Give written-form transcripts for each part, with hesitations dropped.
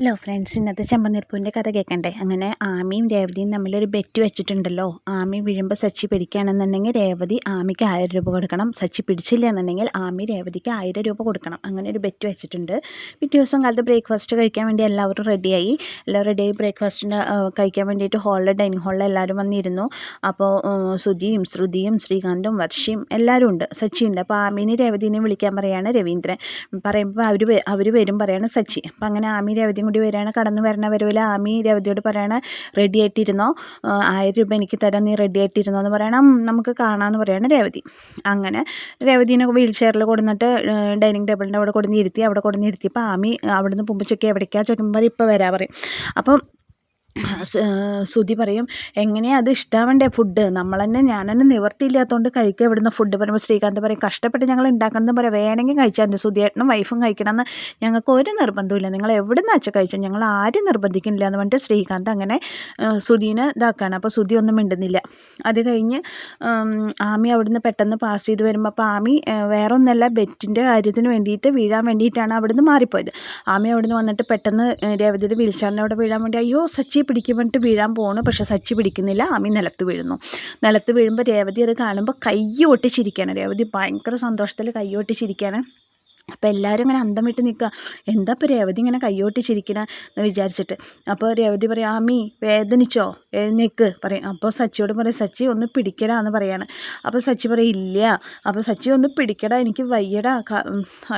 Hello friends, ഇന്നത്തെ ചെമ്പനീർപ്പൂവിൻ്റെ കഥ കേൾക്കണ്ടേ? അങ്ങനെ ആമിയും രേവതിയും തമ്മിലൊരു ബെറ്റ് വെച്ചിട്ടുണ്ടല്ലോ. ആമി വീഴുമ്പോൾ സച്ചി പിടിക്കുകയാണെന്നുണ്ടെങ്കിൽ രേവതി ആമിക്ക് 1000 രൂപ കൊടുക്കണം. സച്ചി പിടിച്ചില്ല എന്നുണ്ടെങ്കിൽ ആമി രേവതിക്ക് 1000 രൂപ കൊടുക്കണം. അങ്ങനെ ഒരു ബെറ്റ് വെച്ചിട്ടുണ്ട്. പിറ്റേ ദിവസം കാലത്ത് ബ്രേക്ക്ഫാസ്റ്റ് കഴിക്കാൻ വേണ്ടി എല്ലാവരും റെഡിയായി. ബ്രേക്ക്ഫാസ്റ്റിന് കഴിക്കാൻ വേണ്ടിയിട്ട് ഡൈനിങ് ഹാളിൽ എല്ലാവരും വന്നിരുന്നു. അപ്പോൾ സുധിയും ശ്രുതിയും ശ്രീകാന്തും വർഷയും എല്ലാവരും ഉണ്ട്. സച്ചി ഉണ്ട്. അപ്പോൾ ആമീനെ രേവതിനെയും വിളിക്കാൻ പറയുകയാണ് രവീന്ദ്രൻ. പറയുമ്പോൾ അവർ വരും പറയാണ് സച്ചി. അപ്പം അങ്ങനെ ആമി രേവതി കൂടി വരികയാണ്. കടന്നു വരണ വരവിൽ ആമി രേവതിയോട് പറയണ റെഡി ആയിട്ടിരുന്നോ, 1000 രൂപ എനിക്ക് തരാൻ നീ റെഡി ആയിട്ടിരുന്നോ എന്ന് പറയണം. നമുക്ക് കാണാമെന്ന് പറയാണ് രേവതി. അങ്ങനെ രേവതിനെ വീൽ ചെയറിൽ കൊടുന്നിട്ട് ഡൈനിങ് ടേബിളിൻ്റെ അവിടെ കൊടുന്നിരുത്തിയപ്പോൾ ആമി അവിടുന്ന് പോകുമ്പോൾ എവിടേക്കാണ് ചോദിക്കുമ്പോൾ ഇപ്പോൾ വരാൻ പറയും. അപ്പം സുധി പറയും, എങ്ങനെയാണ് അത് ഇഷ്ടാവണ്ടേ ഫുഡ്, ഞാൻ തന്നെ നിവർത്തിയില്ലാത്തതുകൊണ്ട് കഴിക്കുക ഇവിടുന്ന് ഫുഡ് പറയുമ്പോൾ ശ്രീകാന്ത് പറയും, കഷ്ടപ്പെട്ട് ഞങ്ങൾ ഉണ്ടാക്കണമെന്ന് പറയാം, വേണമെങ്കിൽ കഴിച്ചാൽ മതി, സുധിയേട്ടനും വൈഫും കഴിക്കണമെന്ന് ഞങ്ങൾക്ക് ഒരു നിർബന്ധമില്ല, നിങ്ങൾ എവിടെ നിന്ന് വെച്ചാൽ കഴിച്ചു, ഞങ്ങൾ ആരും നിർബന്ധിക്കുന്നില്ല എന്ന് പറഞ്ഞിട്ട് ശ്രീകാന്ത് അങ്ങനെ സുധീനെ ഇതാക്കുകയാണ്. അപ്പോൾ സുധി ഒന്നും മിണ്ടുന്നില്ല. അത് കഴിഞ്ഞ് ആമി അവിടുന്ന് പെട്ടെന്ന് പാസ് ചെയ്ത് വരുമ്പോൾ അപ്പോൾ ആമി വേറെ ഒന്നല്ല, ബെറ്റിൻ്റെ കാര്യത്തിന് വേണ്ടിയിട്ട് വീഴാൻ വേണ്ടിയിട്ടാണ് അവിടുന്ന് മാറിപ്പോയത്. ആമി അവിടുന്ന് വന്നിട്ട് പെട്ടെന്ന് രേവതിയുടെ വീൽചെയറിൻ്റെ അവിടെ വീഴാൻ വേണ്ടി അയ്യോ സച്ചി പിടിക്കും പറഞ്ഞിട്ട് വീഴാൻ പോകണു. പക്ഷേ സച്ചി പിടിക്കുന്നില്ല. ആമി നിലത്ത് വീഴുന്നു. നിലത്ത് വീഴുമ്പോൾ രേവതി അത് കാണുമ്പോൾ കൈ ഒട്ടിച്ചിരിക്കുകയാണ്. രേവതി ഭയങ്കര സന്തോഷത്തിൽ കൈ ഒട്ടിച്ചിരിക്കുകയാണ്. അപ്പോൾ എല്ലാവരും ഇങ്ങനെ അന്തം വിട്ട് നിൽക്കുക, എന്താ ഇപ്പോൾ രേവതി ഇങ്ങനെ കൈയോട്ടിച്ചിരിക്കണ എന്ന് വിചാരിച്ചിട്ട്. അപ്പോൾ രേവതി പറയും, ആമി വേദനിച്ചോ, എഴുന്നേക്ക് പറയും. അപ്പോൾ സച്ചിയോട് പറയും, സച്ചി ഒന്ന് പിടിക്കടാ എന്ന് പറയാണ്. അപ്പോൾ സച്ചി പറയും, ഇല്ല. അപ്പോൾ സച്ചി ഒന്ന് പിടിക്കടാ, എനിക്ക് വയ്യടാ,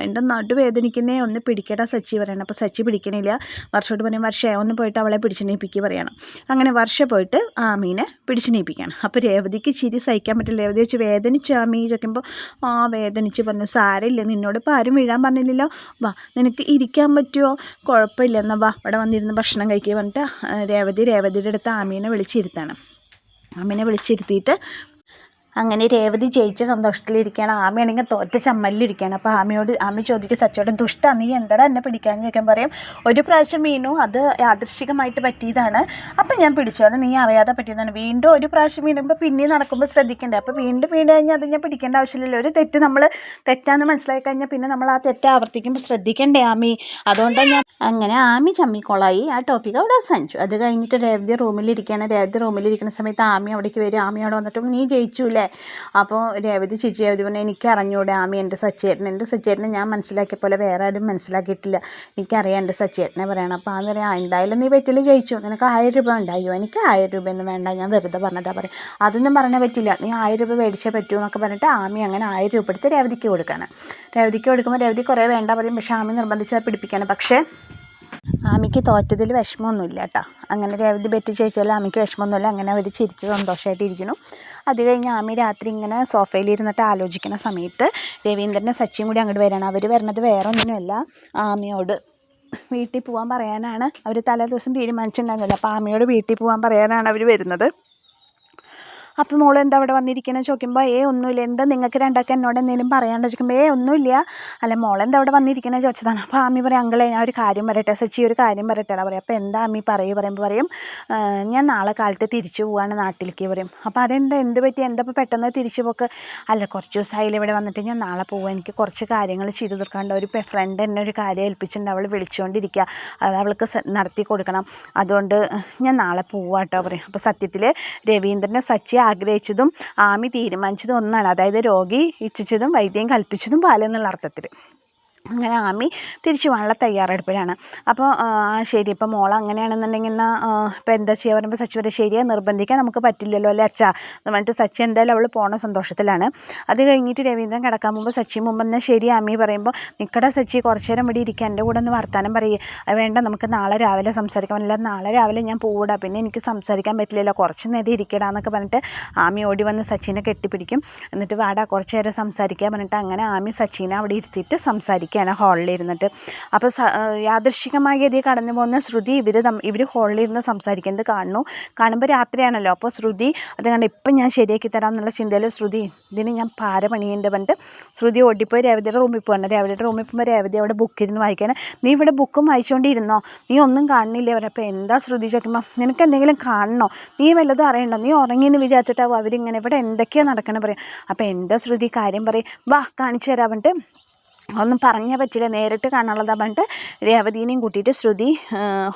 എൻ്റെ നടു വേദനിക്കുന്നേ, ഒന്ന് പിടിക്കടാ സച്ചി പറയണം. അപ്പോൾ സച്ചി പിടിക്കണില്ല. വർഷയോട് പറയും, വർഷ ഒന്ന് പോയിട്ട് അവളെ പിടിച്ചുനയിപ്പിക്കുക പറയണം. അങ്ങനെ വർഷ പോയിട്ട് ആമീനെ പിടിച്ചുനയിപ്പിക്കുകയാണ്. അപ്പോൾ രേവതിക്ക് ചിരി സഹിക്കാൻ പറ്റില്ല. രേവതി വെച്ച് വേദനിച്ചു ആമി ചോദിക്കുമ്പോൾ വേദനിച്ച് പറഞ്ഞു, സാരമില്ല, നിന്നോട് ഇപ്പോൾ ആരും വീഴാൻ പറഞ്ഞില്ലല്ലോ, വാ നിനക്ക് ഇരിക്കാൻ പറ്റുമോ, കുഴപ്പമില്ല, എന്നാൽ വാ ഇവിടെ വന്നിരുന്ന് ഭക്ഷണം കഴിക്കുക പറഞ്ഞിട്ട് രേവതിയുടെ അടുത്ത് ആമീനെ വിളിച്ചിരുത്താണ്. ആമീനെ വിളിച്ചിരുത്തിയിട്ട് അങ്ങനെ രേവതി ജയിച്ച സന്തോഷത്തിലിരിക്കുകയാണ്. ആമയാണെങ്കിൽ തോറ്റ ചമ്മലിലിരിക്കുകയാണ്. അപ്പോൾ ആമി ചോദിക്കും സച്ചിയോട്, ദുഷ്ട നീ എന്താടാ എന്നെ പിടിക്കാമെന്ന് ചോദിക്കാൻ പറയും, ഒരു പ്രാവശ്യം വീണു, അത് യാദൃശ്ചികമായിട്ട് പറ്റിയതാണ്, അപ്പം ഞാൻ പിടിച്ചു, അത് നീ അറിയാതെ പറ്റിയതാണ്, വീണ്ടും ഒരു പ്രാവശ്യം വീണുമ്പോൾ പിന്നെ നടക്കുമ്പോൾ ശ്രദ്ധിക്കണ്ടേ, അപ്പോൾ വീണ്ടും വീണ് കഴിഞ്ഞാൽ അത് ഞാൻ പിടിക്കേണ്ട ആവശ്യമില്ലല്ലോ, ഒരു തെറ്റ് നമ്മൾ തെറ്റാന്ന് മനസ്സിലാക്കി കഴിഞ്ഞാൽ പിന്നെ നമ്മൾ ആ തെറ്റ് ആവർത്തിക്കുമ്പോൾ ശ്രദ്ധിക്കണ്ടേ ആമി, അതുകൊണ്ടാണ് ഞാൻ. അങ്ങനെ ആമി ചമ്മിക്കൊളായി. ആ ടോപ്പിക്ക് അവിടെ അവസാനിച്ചു. അത് കഴിഞ്ഞിട്ട് രേവതി റൂമിലിരിക്കുന്ന സമയത്ത് ആമി അവിടേക്ക് വരും. ആമി അവിടെ വന്നിട്ട്, നീ ജയിച്ചു അപ്പോൾ രേവതി പറഞ്ഞു, എനിക്ക് അറിഞ്ഞൂടെ ആമി, എൻ്റെ സച്ചേട്ടനെ ഞാൻ മനസ്സിലാക്കിയ പോലെ വേറെ ആരും മനസ്സിലാക്കിയിട്ടില്ല, എനിക്കറിയാം എൻ്റെ സച്ചേട്ടനെ പറയണം. അപ്പോൾ ആമി പറയാം, എന്തായാലും നീ വെറ്റിൽ ജയിച്ചു, നിനക്ക് 1000 രൂപ ഉണ്ടായോ, എനിക്ക് 1000 രൂപയൊന്നും വേണ്ട, ഞാൻ വെറുതെ പറഞ്ഞതാ പറയും, അതൊന്നും പറഞ്ഞാൽ പറ്റില്ല, നീ 1000 രൂപ മേടിച്ചേ പറ്റൂ എന്നൊക്കെ പറഞ്ഞിട്ട് ആമി അങ്ങനെ 1000 രൂപ എടുത്ത് രേവതിക്ക് കൊടുക്കുകയാണ്. രേവതിക്ക് കൊടുക്കുമ്പോൾ രേവതി കുറേ വേണ്ട പറയും, പക്ഷേ ആമി നിർബന്ധിച്ച് പിടിപ്പിക്കുകയാണ്. പക്ഷേ ആമിക്ക് തോറ്റതിൽ വിഷമമൊന്നുമില്ല കേട്ടോ. അങ്ങനെ രേവതി ബെറ്റ് ജയിച്ചാൽ ആമിക്ക് വിഷമമൊന്നുമില്ല. അങ്ങനെ അവർ ചിരിച്ച് സന്തോഷമായിട്ടിരിക്കുന്നു. അത് കഴിഞ്ഞ് ആമി രാത്രി ഇങ്ങനെ സോഫയിലിരുന്നിട്ട് ആലോചിക്കുന്ന സമയത്ത് രവീന്ദ്രനും സച്ചിയും കൂടി അങ്ങോട്ട് വരികയാണ്. അവർ വരുന്നത് വേറെ ഒന്നിനുമല്ല, ആമിയോട് വീട്ടിൽ പോകാൻ പറയാനാണ്. അവർ തലേ ദിവസം തീരുമാനിച്ചിട്ടുണ്ടായിരുന്നില്ല. അപ്പോൾ ആമിയോട് വീട്ടിൽ പോകാൻ പറയാനാണ് അവർ വരുന്നത്. അപ്പോൾ മോൾ എന്താ അവിടെ വന്നിരിക്കണമെന്ന് ചോദിക്കുമ്പോൾ ഒന്നുമില്ല, എന്താ നിങ്ങൾക്ക് രണ്ടാൾക്ക് എന്നോട് എന്തെങ്കിലും പറയാണ്ട് ചോദിക്കുമ്പോൾ ഒന്നുമില്ല, അല്ല മോളെന്താ അവിടെ വന്നിരിക്കണമെന്ന് ചോദിച്ചതാണ്. അപ്പോൾ ആമി പറയും, അങ്കിളെ ഞാൻ ഒരു കാര്യം പറയട്ടെ, സച്ചി ഒരു കാര്യം പറയട്ടെടാ പറയും. അപ്പോൾ എന്താ ആമി പറയുമ്പോൾ ഞാൻ നാളെ കാലത്ത് തിരിച്ചു പോവാണ് നാട്ടിലേക്ക് പറയും. അപ്പോൾ എന്ത് പറ്റി, എന്താ ഇപ്പോൾ പെട്ടെന്ന് തിരിച്ചു പോക്ക്, അല്ല കുറച്ച് ദിവസമായില്ല ഇവിടെ വന്നിട്ട്, ഞാൻ നാളെ പോവാം, എനിക്ക് കുറച്ച് കാര്യങ്ങൾ ചെയ്തു തീർക്കാണ്ട്, ഒരു ഫ്രണ്ട് എന്നെ ഒരു കാര്യം ഏൽപ്പിച്ചിട്ടുണ്ട്, അവൾ വിളിച്ചുകൊണ്ടിരിക്കുക, അത് അവൾക്ക് നടത്തി കൊടുക്കണം, അതുകൊണ്ട് ഞാൻ നാളെ പോവാട്ടോ പറയും. അപ്പോൾ സത്യത്തിൽ രവീന്ദ്രനെ സച്ചി ആഗ്രഹിച്ചതും ആമി തീരുമാനിച്ചതും ഒന്നാണ്, അതായത് രോഗി ഇച്ഛിച്ചതും വൈദ്യം കൽപ്പിച്ചതും പാലെന്നുള്ള അർത്ഥത്തിൽ. അങ്ങനെ ആമി തിരിച്ചു പോകാനുള്ള തയ്യാറെടുപ്പിലാണ്. അപ്പോൾ ശരി, ഇപ്പോൾ മോൾ അങ്ങനെയാണെന്നുണ്ടെങ്കിൽ എന്നാൽ ഇപ്പോൾ എന്താ ചെയ്യുക പറയുമ്പോൾ സച്ചി പറയും, ശരിയാ, നിർബന്ധിക്കാൻ നമുക്ക് പറ്റില്ലല്ലോ അല്ലേ അച്ഛാ എന്ന് പറഞ്ഞിട്ട് സച്ചി എന്തായാലും അവൾ പോണ സന്തോഷത്തിലാണ്. അത് കഴിഞ്ഞിട്ട് രവീന്ദ്രൻ കിടക്കാൻ മുമ്പ് സച്ചി മുമ്പ് എന്നാൽ ശരി ആമി പറയുമ്പോൾ, നിൽക്കട സച്ചി, കുറച്ച് നേരം ഇവിടെ ഇരിക്കുക, എൻ്റെ കൂടെ ഒന്ന് വർത്താനം പറയുക, അത് വേണ്ട, നമുക്ക് നാളെ രാവിലെ സംസാരിക്കാം, അല്ല നാളെ രാവിലെ ഞാൻ പോവിടാം, പിന്നെ എനിക്ക് സംസാരിക്കാൻ പറ്റില്ലല്ലോ, കുറച്ച് നേരം ഇരിക്കടാന്നൊക്കെ പറഞ്ഞിട്ട് ആമി ഓടി വന്ന് സച്ചിനെ കെട്ടിപ്പിടിക്കും. എന്നിട്ട് വാടാ കുറച്ച് നേരം സംസാരിക്കാൻ പറഞ്ഞിട്ട് അങ്ങനെ ആമി സച്ചിനെ അവിടെ ഇരുത്തിയിട്ട് സംസാരിക്കും ഹാളിലിരുന്നിട്ട്. അപ്പോൾ യാദൃശ്ചികമായ ഗതി കടന്നു പോകുന്ന ശ്രുതി ഇവർ ഹാളിലിരുന്ന് സംസാരിക്കുന്നത് കാണുമ്പോൾ രാത്രിയാണല്ലോ. അപ്പോൾ ശ്രുതി അത് കണ്ട് ഇപ്പം ഞാൻ ശരിയാക്കി തരാം എന്നുള്ള ചിന്തയിൽ ശ്രുതി ഇതിന് ഞാൻ പാര പണിയുണ്ട് പറഞ്ഞിട്ട് ശ്രുതി ഓടിപ്പോയി രേവതിയുടെ റൂമിൽ പോകണം. രേവതിയുടെ റൂമിൽ പോകുമ്പോൾ രേവതി അവിടെ ബുക്കിരുന്ന് വായിക്കണം. നീ ഇവിടെ ബുക്കും വായിച്ചുകൊണ്ടിരുന്നോ, നീ ഒന്നും കാണുന്നില്ലേ അവർ. അപ്പോൾ എന്താ ശ്രുതി ചോദിക്കുമ്പോൾ, നിനക്ക് എന്തെങ്കിലും കാണണോ, നീ വല്ലതും അറിയണ്ടോ, നീ ഉറങ്ങിയെന്ന് വിചാരിച്ചിട്ടാവും അവരിങ്ങനെ ഇവിടെ എന്തൊക്കെയാണ് നടക്കണം പറയും. അപ്പോൾ എന്താ ശ്രുതി കാര്യം പറയും, വാ കാണിച്ചു തരാൻ പറഞ്ഞിട്ട് ഒന്നും പറഞ്ഞേ പറ്റില്ല, നേരിട്ട് കാണാനുള്ളതാണ് പറഞ്ഞിട്ട് രേവതീനെയും കൂട്ടിയിട്ട് ശ്രുതി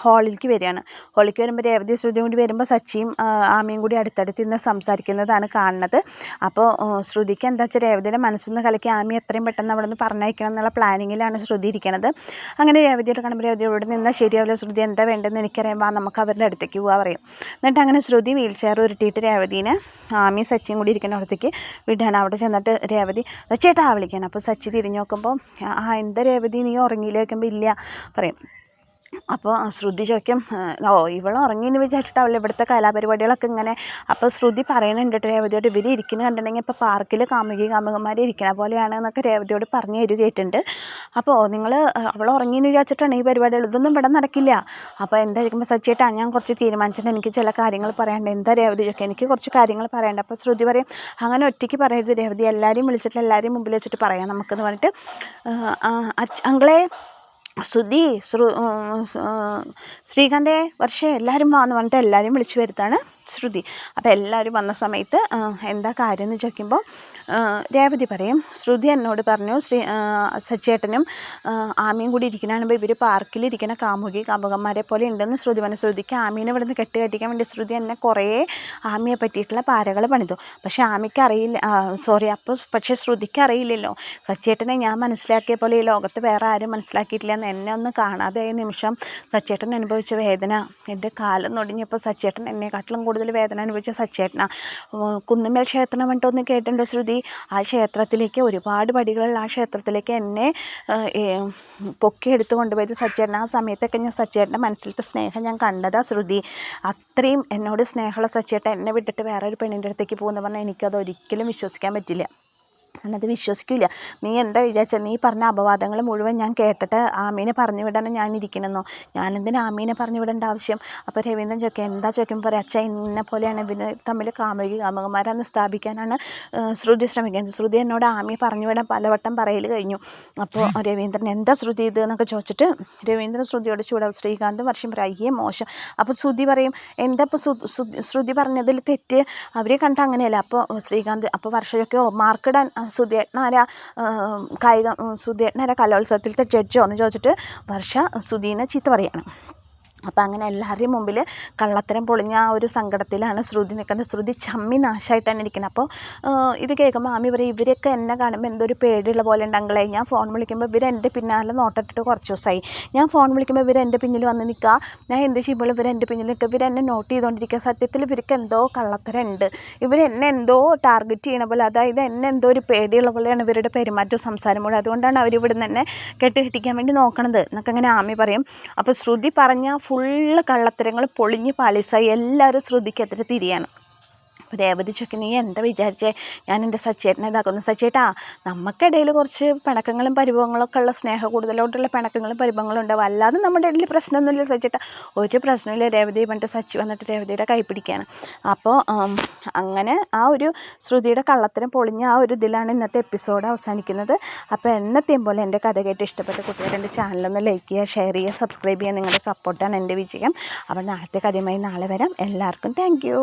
ഹാളിലേക്ക് വരികയാണ്. ഹാളിലേക്ക് വരുമ്പോൾ രേവതി ശ്രുതിയും കൂടി വരുമ്പോൾ സച്ചിയും ആമയും കൂടി അടുത്തടുത്ത് ഇന്ന് സംസാരിക്കുന്നതാണ് കാണുന്നത്. അപ്പോൾ ശ്രുതിക്ക് എന്താ വെച്ചാൽ രേവതിയുടെ മനസ്സൊന്ന് കലക്കി ആമി എത്രയും പെട്ടെന്ന് അവിടെ നിന്ന് പറഞ്ഞയക്കണം എന്നുള്ള പ്ലാനിങ്ങിലാണ് ശ്രുതി ഇരിക്കുന്നത്. അങ്ങനെ രേവതിയോട് കാണുമ്പോൾ രേവതി ഇവിടെ നിന്നാൽ ശരിയാവില്ല ശ്രുതി, എന്താ വേണ്ടതെന്ന് എനിക്കറിയുമ്പോൾ നമുക്ക് അവരുടെ അടുത്തേക്ക് പോകാൻ പറയും. എന്നിട്ട് അങ്ങനെ ശ്രുതി വീൽ ചെയർ ഉരുട്ടിയിട്ട് രേവതീനെ ആമയും സച്ചിയും കൂടി ഇരിക്കുന്ന അടുത്തേക്ക് വിടുകയാണ്. അവിടെ ചെന്നിട്ട് രേവതി ചേട്ടാ വിളിക്കണം. അപ്പോൾ സച്ചി തിരിഞ്ഞു നോക്കുമ്പോൾ എന്താ രേവതി നീ ഉറങ്ങിയില്ല വയ്ക്കുമ്പോൾ ഇല്ല പറയും. അപ്പോൾ ശ്രുതി ചോദിക്കും ഇവൾ ഉറങ്ങിയെന്ന് വിചാരിച്ചിട്ടാവില്ല ഇവിടുത്തെ കലാപരിപാടികളൊക്കെ ഇങ്ങനെ. അപ്പോൾ ശ്രുതി പറയുന്നുണ്ട് രേവതിയോട്, ഇവർ ഇരിക്കുന്നത് കണ്ടിട്ടുണ്ടെങ്കിൽ ഇപ്പോൾ പാർക്കിൽ കാമുകന്മാരെ ഇരിക്കണ പോലെയാണ് എന്നൊക്കെ രേവതിയോട് പറഞ്ഞു തരുകയായിട്ടുണ്ട്. അപ്പോൾ നിങ്ങൾ അവൾ ഉറങ്ങിയെന്ന് വിചാരിച്ചിട്ടാണ് ഈ പരിപാടികൾ, ഇതൊന്നും ഇവിടെ നടക്കില്ല. അപ്പോൾ എന്തായിരിക്കുമ്പോൾ സച്ചേട്ടാ ഞാൻ കുറച്ച് തീരുമാനിച്ചിട്ട് എനിക്ക് ചില കാര്യങ്ങൾ പറയാനുണ്ട്. എന്താ രേവതി ചോദിക്കുക, എനിക്ക് കുറച്ച് കാര്യങ്ങൾ പറയാനുണ്ട്. അപ്പോൾ ശ്രുതി പറയും അങ്ങനെ ഒറ്റയ്ക്ക് പറയരുത് രേവതി, എല്ലാവരെയും വിളിച്ചിട്ട് എല്ലാവരെയും മുമ്പിൽ വെച്ചിട്ട് പറയാം നമുക്കെന്ന് പറഞ്ഞിട്ട് അങ്കിളെ ശ്രുതി ശ്രീകാന്തേ വർഷേ എല്ലാവരും വാന്ന് പറഞ്ഞിട്ട് എല്ലാവരും വിളിച്ചു വരുത്താണ് ശ്രുതി. അപ്പോൾ എല്ലാവരും വന്ന സമയത്ത് എന്താ കാര്യം എന്ന് ചോദിക്കുമ്പോൾ രേവതി പറയും ശ്രുതി എന്നോട് പറഞ്ഞു സച്ചേട്ടനും ആമിയും കൂടി ഇരിക്കണാകുമ്പോൾ ഇവർ പാർക്കിലിരിക്കുന്ന കാമുകന്മാരെ പോലെ ഉണ്ടെന്ന് ശ്രുതി പറഞ്ഞു. ശ്രുതിക്ക് ആമീനെ ഇവിടെ നിന്ന് കെട്ടിക്കാൻ വേണ്ടി ശ്രുതി എന്നെ കുറേ ആമിയെ പറ്റിയിട്ടുള്ള പാരകൾ പണിതു. പക്ഷേ ആമിക്ക് അറിയില്ല, പക്ഷേ ശ്രുതിക്ക് അറിയില്ലല്ലോ സച്ചേട്ടനെ ഞാൻ മനസ്സിലാക്കിയ പോലെ ഈ ലോകത്ത് വേറെ ആരും മനസ്സിലാക്കിയിട്ടില്ല എന്ന്. എന്നെ ഒന്ന് കാണാതായ നിമിഷം സച്ചേട്ടൻ അനുഭവിച്ച വേദന, എൻ്റെ കാലം നൊടിഞ്ഞപ്പോൾ സച്ചേട്ടൻ എന്നെക്കാട്ടിലും കൂടുതൽ വേദന അനുഭവിച്ച സച്ചേട്ടനാ. കുന്നുമേൽ ക്ഷേത്രം പറഞ്ഞിട്ടൊന്ന് കേട്ടിട്ടുണ്ടോ ശ്രുതി? ആ ക്ഷേത്രത്തിലേക്ക് ഒരുപാട് പടികളുള്ള ആ ക്ഷേത്രത്തിലേക്ക് എന്നെ പൊക്കിയെടുത്ത് കൊണ്ടുപോയത് സച്ചേട്ടൻ. ആ സമയത്തൊക്കെ ഞാൻ സച്ചേട്ടൻ്റെ മനസ്സിലത്തെ സ്നേഹം ഞാൻ കണ്ടതാ ശ്രുതി. അത്രയും എന്നോട് സ്നേഹമുള്ള സച്ചേട്ടൻ എന്നെ വിട്ടിട്ട് വേറൊരു പെണ്ണിൻ്റെ അടുത്തേക്ക് പോകുമെന്ന് പറഞ്ഞാൽ എനിക്കത് ഒരിക്കലും വിശ്വസിക്കാൻ പറ്റില്ല. ഞാനത് വിശ്വസിക്കില്ല. നീ എന്താ വിചാരിച്ചത്? നീ പറഞ്ഞ അപവാദങ്ങൾ മുഴുവൻ ഞാൻ കേട്ടിട്ട് ആമീനെ പറഞ്ഞു വിടാനും ഞാൻ ഇരിക്കണമെന്നോ? ഞാനെന്തിനാ ആമീനെ പറഞ്ഞു വിടേണ്ട ആവശ്യം? അപ്പോൾ രവീന്ദ്രൻ എന്താ ചോദിക്കുമ്പോൾ പറയാം അച്ഛാ ഇന്നെ പോലെയാണ് ഇവർ തമ്മിൽ കാമുകന്മാരാന്ന് സ്ഥാപിക്കാനാണ് ശ്രുതി ശ്രമിക്കുന്നത്. ശ്രുതി എന്നോട് ആമിയെ പറഞ്ഞു വിടാൻ പലവട്ടം പറയൽ കഴിഞ്ഞു. അപ്പോൾ രവീന്ദ്രൻ എന്താ ശ്രുതി ഇത് എന്നൊക്കെ ചോദിച്ചിട്ട് രവീന്ദ്രൻ ശ്രുതിയോട് ചൂടാവും. ശ്രീകാന്ത് വർഷം പറയും അയ്യേ മോശം. അപ്പോൾ ശ്രുതി പറയും എന്താ ഇപ്പോൾ ശ്രുതി പറഞ്ഞതിൽ തെറ്റ്? അവരെ കണ്ട അങ്ങനെയല്ല. അപ്പോൾ ശ്രീകാന്ത് അപ്പോൾ വർഷമൊക്കെ മാർക്കിടാൻ സുധേട്ടനാരാ കലോത്സവത്തിലത്തെ ജഡ്ജോ എന്ന് ചോദിച്ചിട്ട് വർഷ സുധീനെ ചീത്ത പറയാണ്. അപ്പോൾ അങ്ങനെ എല്ലാവരുടെയും മുമ്പിൽ കള്ളത്തരം പൊളിഞ്ഞ ആ ഒരു സങ്കടത്തിലാണ് ശ്രുതി നിൽക്കുന്നത്. ശ്രുതി ചമ്മി നാശമായിട്ടാണ് ഇരിക്കുന്നത്. അപ്പോൾ ഇത് കേൾക്കുമ്പോൾ ആമി പറയും ഇവരൊക്കെ എന്നെ കാണുമ്പോൾ എന്തൊരു പേടിയുള്ള പോലെ ഉണ്ടെങ്കിലേ ഞാൻ ഫോൺ വിളിക്കുമ്പോൾ ഇവരെൻ്റെ പിന്നാലെ നോട്ടിട്ടിട്ട് കുറച്ച് ദിവസമായി. ഞാൻ ഫോൺ വിളിക്കുമ്പോൾ ഇവരെൻ്റെ പിന്നിൽ വന്ന് നിൽക്കുക, ഞാൻ എന്ത് ചെയ്യുമ്പോൾ ഇവരെൻ്റെ പിന്നിൽ നിൽക്കുക, ഇവരെന്നെ നോട്ട് ചെയ്തുകൊണ്ടിരിക്കുക. സത്യത്തിൽ ഇവർക്ക് എന്തോ കള്ളത്തരം ഉണ്ട്, ഇവരെന്നെ എന്തോ ടാർഗറ്റ് ചെയ്യണ പോലെ, അതായത് എന്നെ എന്തോ ഒരു പേടിയുള്ള പോലെയാണ് ഇവരുടെ പെരുമാറ്റവും സംസാരം കൂടെ. അതുകൊണ്ടാണ് അവരിവിടെ നിന്ന് കെട്ടിക്കാൻ വേണ്ടി നോക്കണത് എന്നൊക്കെ അങ്ങനെ ആമി പറയും. അപ്പോൾ ശ്രുതി പറഞ്ഞ ഫുള്ള് കള്ളത്തരങ്ങൾ പൊളിഞ്ഞ് പാളിസായി എല്ലാവരും ശ്രുതിക്കെതിരെ തിരിയാണ്. അപ്പോൾ രേവതി ചോദിക്കും നീ എന്താ വിചാരിച്ചേ ഞാൻ എൻ്റെ സച്ചേട്ടനെ ഇതാക്കുന്നു? സച്ചേട്ടാ നമുക്കിടയിൽ കുറച്ച് പിണക്കങ്ങളും പരിഭവങ്ങളൊക്കെ ഉള്ള സ്നേഹ കൂടുതലോട്ടുള്ള പിണക്കങ്ങളും പരിഭവങ്ങളും ഉണ്ടാവും, അല്ലാതെ നമ്മുടെ ഇടയിൽ പ്രശ്നമൊന്നുമില്ല സച്ചേട്ടാ, ഒരു പ്രശ്നമില്ല. രേവതി പറഞ്ഞിട്ട് സച്ചി വന്നിട്ട് രേവതിയുടെ കൈ പിടിക്കുകയാണ്. അപ്പോൾ അങ്ങനെ ആ ഒരു ശ്രുതിയുടെ കള്ളത്തരം പൊളിഞ്ഞ ആ ഒരു ഇതിലാണ് ഇന്നത്തെ എപ്പിസോഡ് അവസാനിക്കുന്നത്. അപ്പോൾ എന്നത്തെയും പോലെ എൻ്റെ കഥ കേട്ട് ഇഷ്ടപ്പെട്ട കുട്ടികൾ എൻ്റെ ചാനലൊന്ന് ലൈക്ക് ചെയ്യുക, ഷെയർ ചെയ്യുക, സബ്സ്ക്രൈബ് ചെയ്യുക. നിങ്ങളുടെ സപ്പോർട്ടാണ് എൻ്റെ വിജയം. അപ്പോൾ നാളത്തെ കഥയുമായി നാളെ വരാം. എല്ലാവർക്കും താങ്ക് യു.